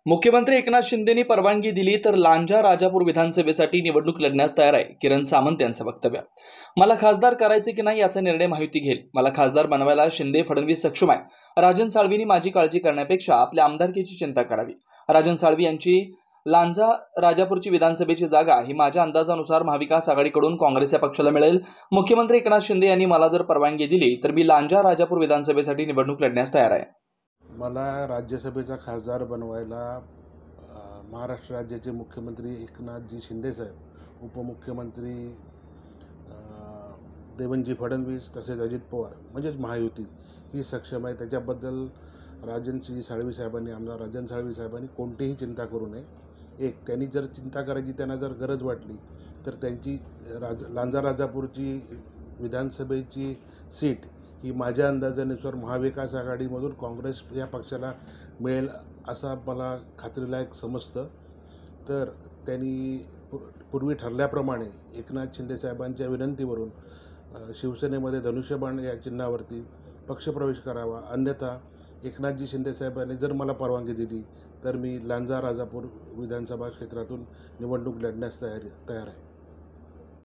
मुख्यमंत्री एकनाथ शिंदेंनी परवानगी दिली तर लांजा राजापूर विधानसभेसाठी निवडणूक लढण्यास तयार आहे. किरण सामंत यांचं वक्तव्य. मला खासदार करायचे की नाही याचा निर्णय महायुती घेईल. मला खासदार बनवायला शिंदे फडणवीस सक्षम आहे. राजन साळवींनी माझी काळजी करण्यापेक्षा आपल्या आमदारकीची चिंता करावी. राजन साळवी यांची लांजा राजापूरची विधानसभेची जागा ही माझ्या अंदाजानुसार महाविकास आघाडीकडून काँग्रेस या पक्षाला मिळेल. मुख्यमंत्री एकनाथ शिंदे यांनी मला जर परवानगी दिली तर मी लांजा राजापूर विधानसभेसाठी निवडणूक लढण्यास तयार आहे. मला राज्यसभेचा खासदार बनवायला महाराष्ट्र राज्याचे मुख्यमंत्री एकनाथजी शिंदेसाहेब, उपमुख्यमंत्री देवेंद्रजी फडणवीस तसेच अजित पवार म्हणजेच महायुती ही सक्षम आहे. त्याच्याबद्दल आमदार राजन साळवी साहेबांनी कोणतीही चिंता करू नये. त्यांनी जर चिंता करायची त्यांना जर गरज वाटली तर त्यांची लांजा राजापूरची विधानसभेची सीट ही माझ्या अंदाजानुसार महाविकास आघाडीमधून काँग्रेस या पक्षाला मिळेल असा मला खात्रीलायक समजतं. तर त्यांनी पूर्वी ठरल्याप्रमाणे एकनाथ शिंदेसाहेबांच्या विनंतीवरून शिवसेनेमध्ये धनुष्यबाण या चिन्हावरती पक्षप्रवेश करावा. अन्यथा एकनाथजी शिंदेसाहेबांनी जर मला परवानगी दिली तर मी लांजा राजापूर विधानसभा क्षेत्रातून निवडणूक लढण्यास तयार आहे.